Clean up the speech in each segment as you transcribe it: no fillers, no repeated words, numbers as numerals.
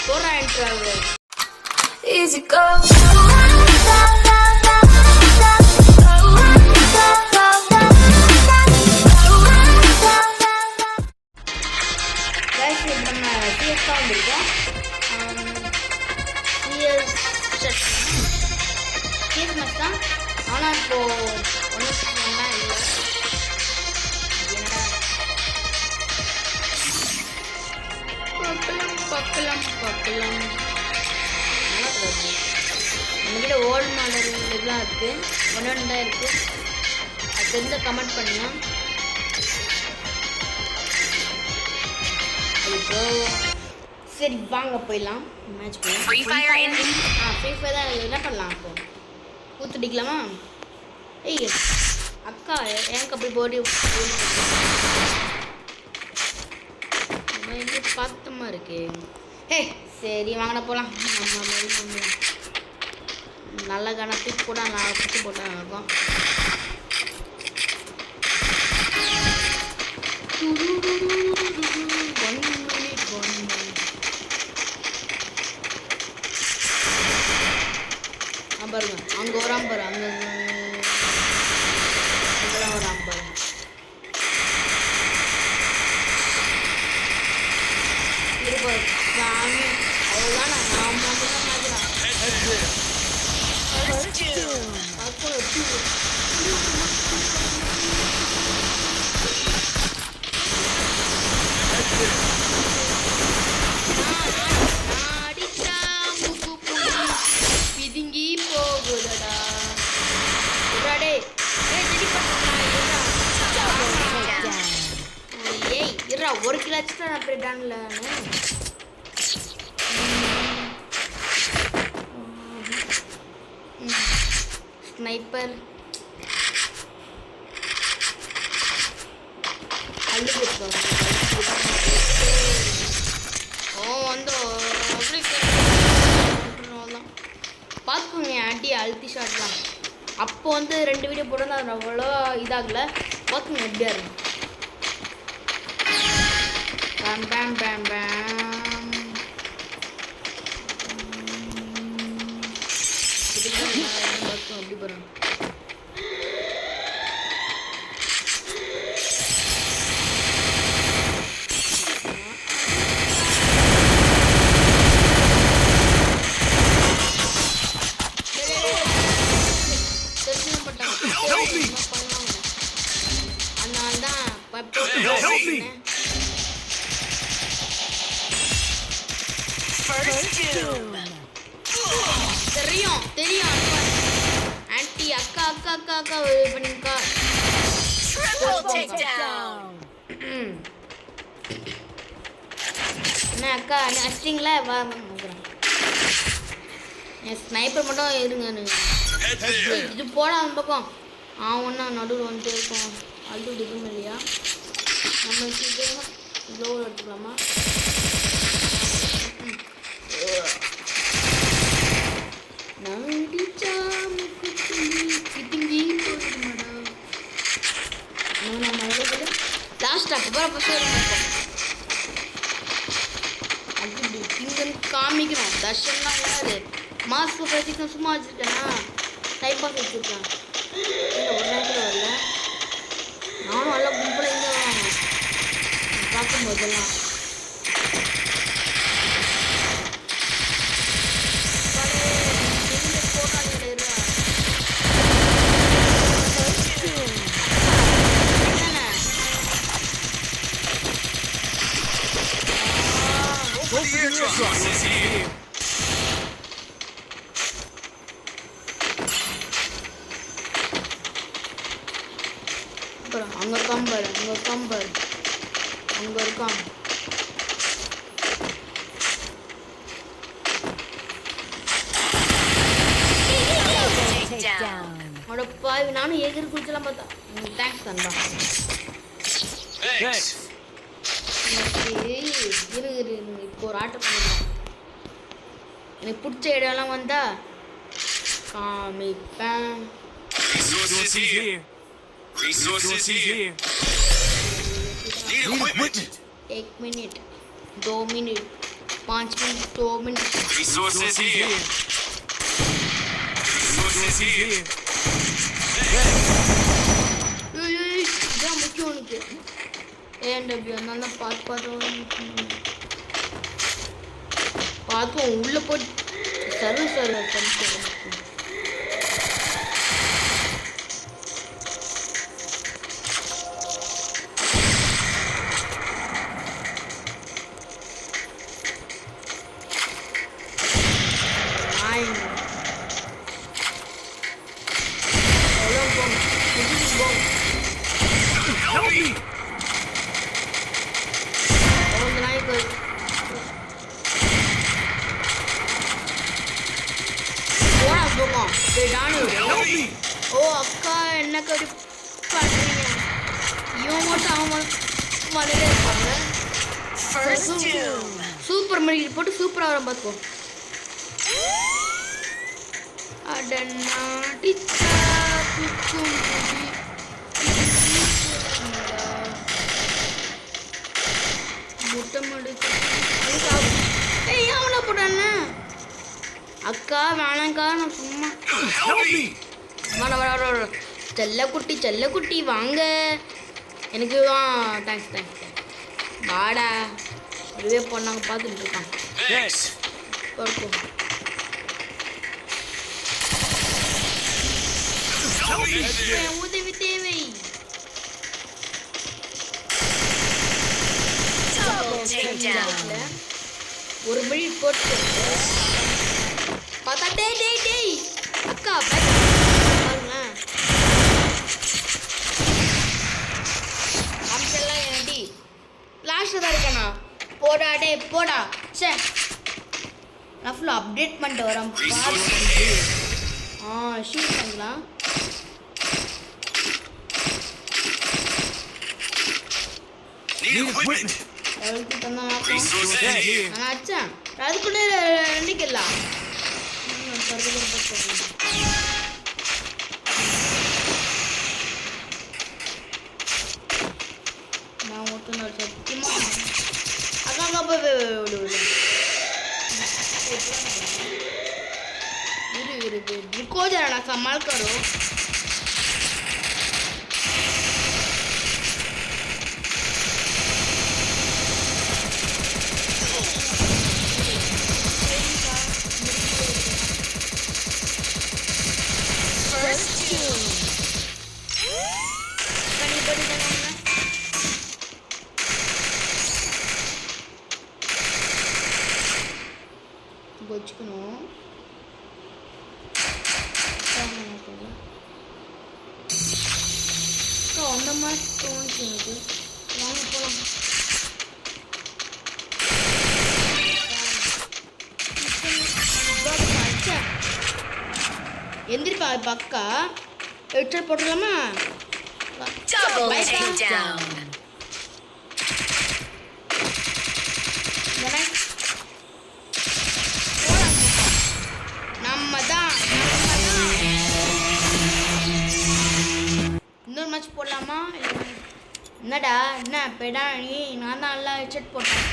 போறா intro Easy go. ஆனால் இப்போ ஒன்றும் இல்லை பார்க்கலாம் நம்மகிட்ட ஓல்டு மாடல் இதெல்லாம் இருக்குது ஒன்று தான் இருக்குது அது தெரிஞ்ச கமெண்ட் பண்ணலாம். சரி வாங்க போயிடலாம் மேட்ச் போயிடலாம். ஃப்ரீ ஃபயர் தான் என்ன பண்ணலாம் இப்போ ஊத்துடிக்கலாமா? ஏய் அக்கா எனக்கு அப்படி போடி பார்த்தமா இருக்கு. ஏ சரி வாங்கின போகலாம். நல்ல கணக்கு கூட நான் குச்சி போட்டா இருக்கும். பாருங்க அங்கே ஒரு ஆம்பர் அங்கே ஒரு ஆம்பர் அவ்வளோதான் நான் பிதுங்கி போகுதடா ஏய் இருடா ஒரு கிலோ வச்சுட்டா நான் போயிட்டான்ல ஸ்னைப்பர் வந்து பார்த்துக்கோங்க அடி அழுத்தி ஷாட்லாம். அப்போ வந்து 2 வீடியோ போட்டோன்னா அது அவ்வளோ இதாகலை. பார்த்துங்க எப்படியா இருக்கும். பேம் பேம் பேம் பேம் எப்படி போகிறோம். தெரியும் ஆன்ட்டி அக்கா அக்கா அக்கா அக்கா பண்ணிக்கா. என்ன அக்கா அடிச்சிங்களா? என் ஸ்னைப்பர் மட்டும் இருங்க. இது போட அந்த பக்கம் ஒன்றா நடுவில் வந்துட்டு இருக்கோம். அது டிக்கும் இல்லையா? நம்ம இவ்வளோ எடுத்துக்கலாமா? காமிக்கணும் தர்ஷன்லாம் யாரு மாஸ்க் வச்சுக்க சும்மா வச்சுருக்கேன்னா டைப் பாஸ் வச்சுருக்கேன். ஒரு நேரத்தில் வரல நானும் நல்லா கும்பல இங்கே வாங்க பார்க்கும்போதெல்லாம் அங்கே கம்பர் அங்கே இருக்கான். பாவி நானும் எகிரி குடிச்சலாம் பார்த்தா. தேங்க்ஸ் தன்பா. இரு இப்போ ஒரு ஆட்டம் பண்ணிடலாம். எனக்கு பிடிச்ச இடம்லாம் வந்தா காமிப்பேன். एक minute 2 minute 5 minute 2 minute Resources here. Resources here. இதான் முக்கியம் உனக்கு ஏன்டபிள்யூ அதனால பார்ப்போம் உள்ளே போட்டு சர்வ பண்ணிட்டு ஓ அக்கா என்ன கடி பண்ணுறீங்க இவன் மட்டும் அவன் மலையில இருப்பாங்க சூப்பர் மெடிக்கல் போட்டு சூப்பராக வரும் பார்த்துக்கோ முட்டை மடிச்சு அவனை போட்டான அக்கா வேணாங்க்கா நான் சும்மா வர செல்லக்குட்டி வாங்க எனக்கு தேங்க்ஸ் வாடா அதுவே பொண்ணாங்க பார்த்துட்டு இருக்கான் உதவி தேவை ஒரு மணி போட்டு பார்த்தா டேய் அக்கா பாருங்க அம்செல்லாம் ஏன்டி லாஸ்ட்டில் தான் இருக்கேண்ணா போடா சே நான் ஃபுல்லாக அப்டேட் பண்ணிட்டு வரேன் ஷூட் பண்ணலாம் அச்சா அதுக்குள்ளே நினைக்கலாம் நான் மட்டும் சத்தியமா அக்கா रुको जरा ना संभाल करो எந்திரிப்பா பக்கா ஹெட்செட் போட்டுலாமா நம்ம தான் இன்னொரு மேட்ச் போடலாமா என்னடா என்ன பெடா நீ நான் தான் நல்லா ஹெட்செட் போட்டேன்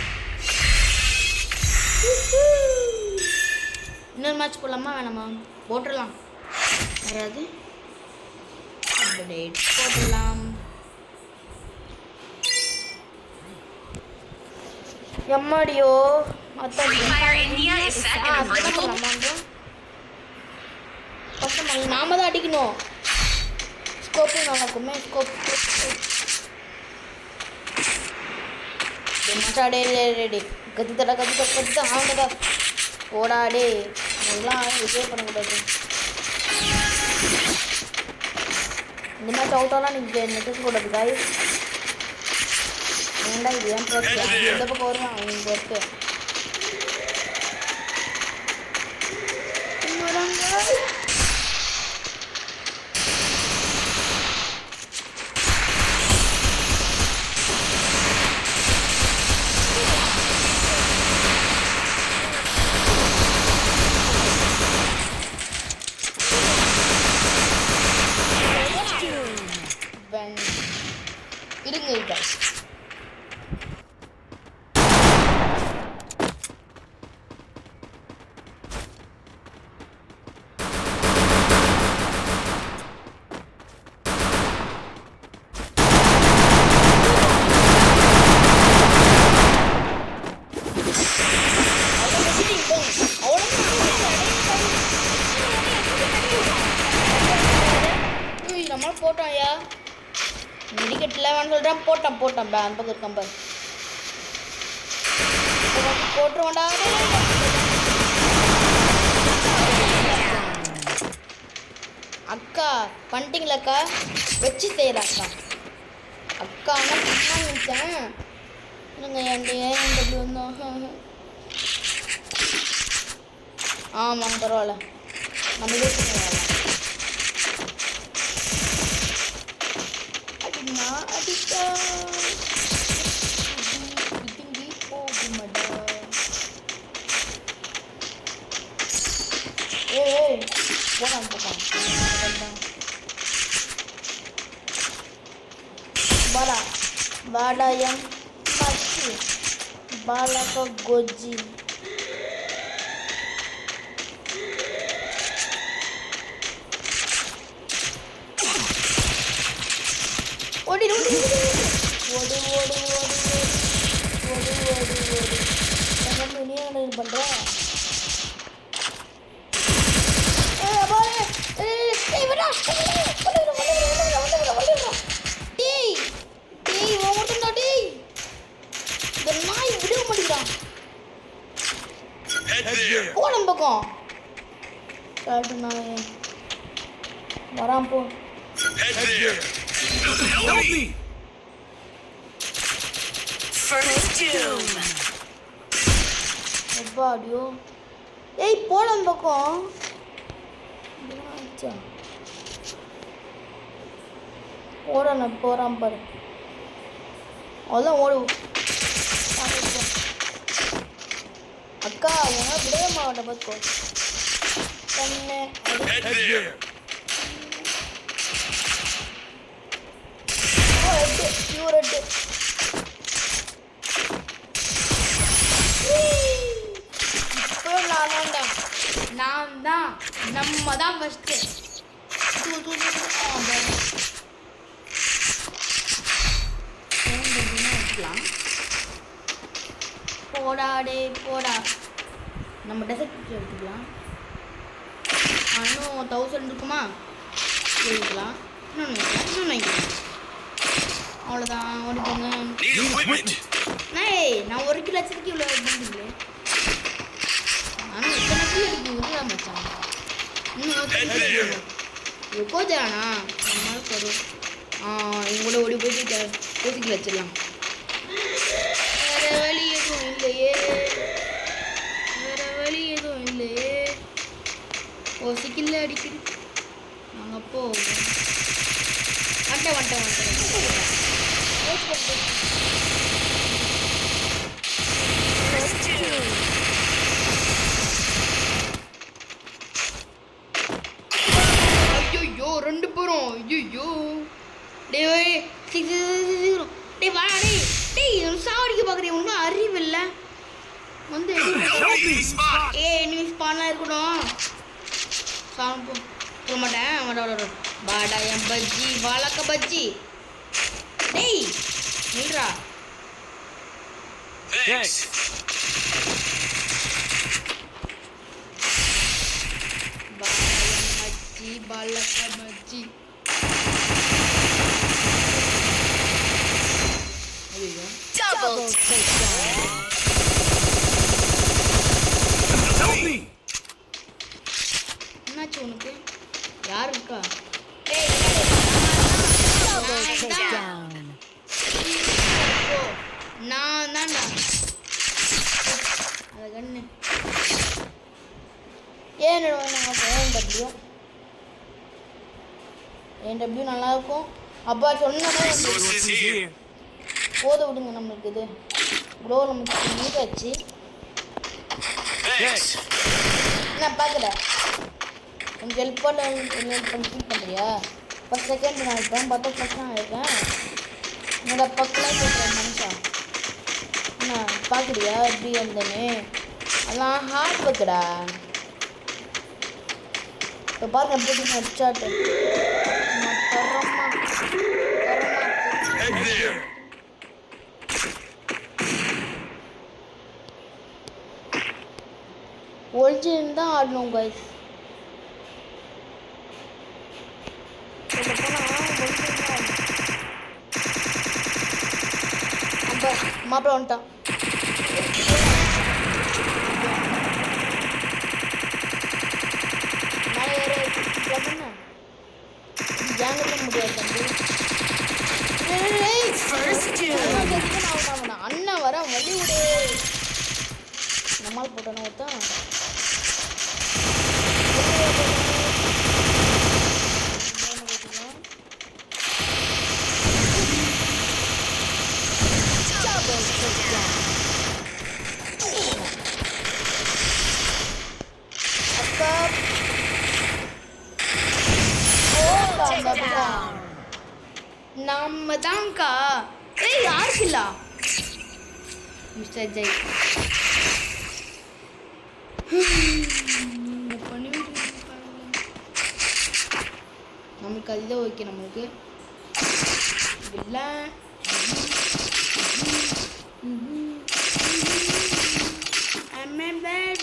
இன்னொரு மேட்ச் போடலாமா வேணாமா போட்டுடலாம் யாராவது போட்டுடலாம் எம்மாடியோ நாம தான் அடிக்கணும் ஸ்கோப்பு நமக்குமே ஸ்கோப் ரெடி கத்தித்தடா கத்தித்தா ஆண்டதா ஓடாடே அதெல்லாம் விஜய் பண்ணக்கூடாது இந்த மாதிரி அவுட்டாலாம் நீங்கள் நிற்கக்கூடாது காய் ஏன்டா இது ஏன் பிரச்சனை எந்த பக்கம் வருவான் அவங்க இருக்கு போட்டோம் ஐயா. மெடிக்கெட்டில் வேணும்னு சொல்கிறேன். போட்டோம் அந்த பக்கம் இருக்கான் பாரு. போட்டுருவோண்டா. அக்கா பண்ணிட்டீங்களாக்கா? வச்சு செய்யலாக்கா. அக்கா ஆனால் சும்மா நினச்சேன். இல்லைங்க என்கிட்ட எப்படி வந்தோம். ஆமாங்க பரவாயில்ல. நம்ம யோசிச்சு அடினா அடிக்கா இடிங்கி போகுமடா. ஏய் போலாம் பாலா பாடாயம் மச்சி பாலா கோஜி. ஓடி ஓடி ஓடி ஓடி ஓடி ஓடி ஓடி ஓடி நம்ம நீ என்ன பண்ற? போன பக்கம் வரான் போ. எப்பாடியோ ஏய் போன பக்கம் போறான் பாரு. அதான் ஓடு. அக்கா உங்க விடவே மாவட்ட பார்த்துக்கோ. நான் தான் நம்ம தான் ஃபஸ்ட்டு. போடாடே போடா. நம்ம டெசர்ட் எடுத்துக்கலாம். இன்னும் 1000 இருக்குமா? எடுக்கலாம். இன்னொன்று வாங்கிக்கலாம். அவ்வளோதான். ஓடிப்போங்க. நான் 1 கிலோ லட்சத்துக்கு இவ்வளோ எடுத்துங்களே. ஆனால் எத்தனை கிலோ எடுக்குங்க மச்சான். இன்னும் கோஜானா நம்மளால போதும். இவங்களோட ஓடி போயிட்டு கோச்சிக்கு வச்சிடலாம். வேற வழி எதுவும் இல்லையே. ஓ சிக்கில் அடிக்குது. நாங்கள் அப்போ வந்துட்டேன். ஐயோ 2 பேரும். ஐயோ டே டே வாடா டேய் சாவடிக்க பார்க்குறேன். ஒன்றும் அறிவில்லை வந்து. நீ ஸ்பானாக இருக்கணும். சாப்பிட போக மாட்டேன். பாடா என் பஜ்ஜி வாழக்க பஜ்ஜி. டேய் நில்றா. மச்சி பாலக்க மச்சி. Double takedown. என்னாச்சு உனக்கு? யார் இருக்கா? நான் தான்டா அது கண்ணு. ஏன்டபிள்யூ நல்லா இருக்கும். அப்பா சொன்னதே போத விடுங்க. நம்மளுக்கு இது ப்ரோ நமக்கு நீட்டாச்சு. நான் பார்க்குறேன். கொஞ்சம் ஹெல்ப் பண்ணி ஃபீல் பண்ணுறியா? ஃபஸ்ட் செகண்ட் நான் இருக்கேன். 10 ஃபஸ்ட் நான் இருக்கேன். என்னோட பக்கெலாம் கேட்குறேன் மனுஷா. என்ன பார்க்குறியா எப்படி வந்தேன்னு? அதெல்லாம் ஹார்ட் ஒர்க்குடா. இப்போ பாருங்க எப்படி ஹெட்ஷாட்டு ஒரிஜினல் தான் ஆடணும் கைஸ். மாப்பிள்ள வந்துட்டான். மேலே ஏற ஜாங்கிட்ட முடியாது தம்பி. அண்ணன் வர வழி விடு. நம்மால் போட்டான ஒருத்தான் நம்ம தான்க்கா. ஏய் யாருக்கு இல்ல மிஸ்டர் ஜெய் நமக்கு அதுதான் ஓகே. நம்மளுக்கு இல்லை I'm a bad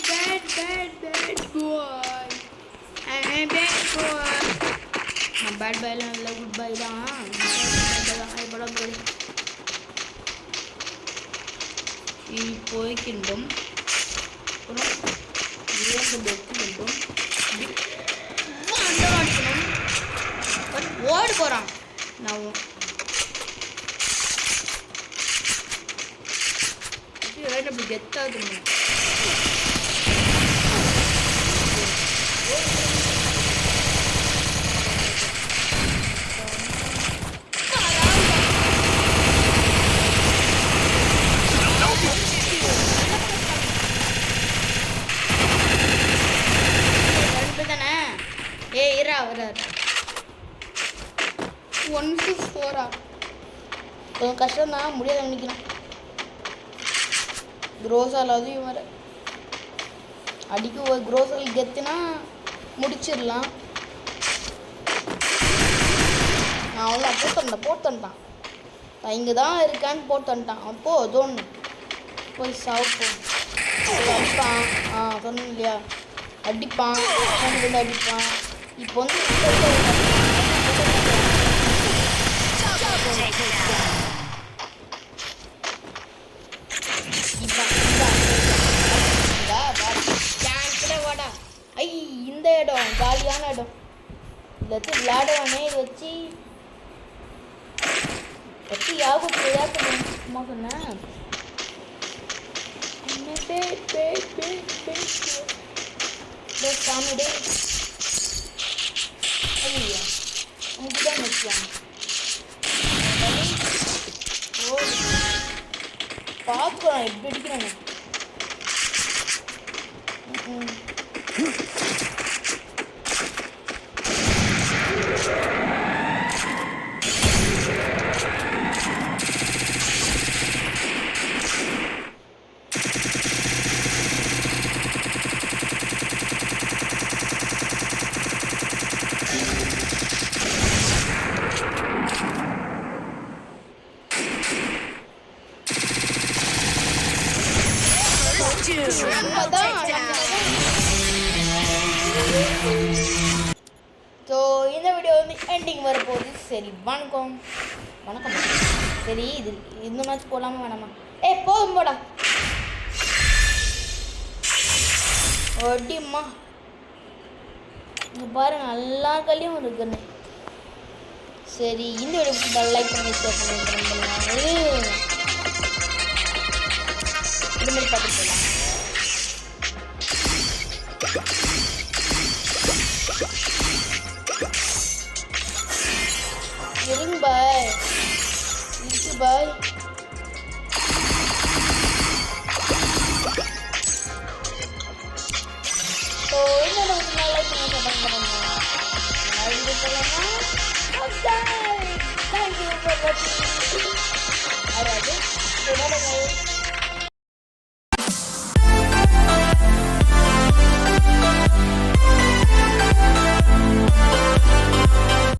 boy. I'm a bad boy. நான் பேட் பாய்லாம் இல்லை, குட் பாய் தான். போய்க்கின்றோம். அப்புறம் 2 பெட்டு வேண்டும். அண்டவாடிக்கணும். பட் ஓடு போகிறான். நான் அப்படி கெத்தாது. கொஞ்சம் கஷ்டம் தான், முடியாத நினைக்கிறேன். குரோசால் அதுவும் வர அடிக்க ஒரு குரோசால் கெத்துனா முடிச்சிடலாம். நான் அவ்வளோ போட்டுட்டான். நான் இங்கே தான் இருக்கான்னு போட்டுட்டான். அப்போ தோணு போய் சாப்பிட்டோம். அடிப்பான். சொன்னேன் இல்லையா, அடிப்பான். அடிப்பான். இப்போ வந்து இந்த இடம் ஜாலியான இடம். இதில் வச்சு விளையாடுவானே. இதை வச்சு யாரும் சும்மா சொன்னேன். சாமிடே ஐயா நமக்கு தான் வச்சுவாங்க. பார்க்கலாம் எப்படி அடிக்கிறாங்க. ஸோ இந்த வீடியோ வந்து எண்டிங் வரப்போகுது. சரி வணக்கம். சரி இது இந்த மேட்ச் போடலாமா வேணாமா? போதும் போடா. ஒடிம்மா இங்கே பாருங்க எல்லா கல்லையும் இருக்குன்னு. சரி இந்த வீடியோ லைக் பண்ணி ஷேர் பண்ணி இந்த மாதிரி பார்த்துட்டு போகலாம். பாய்.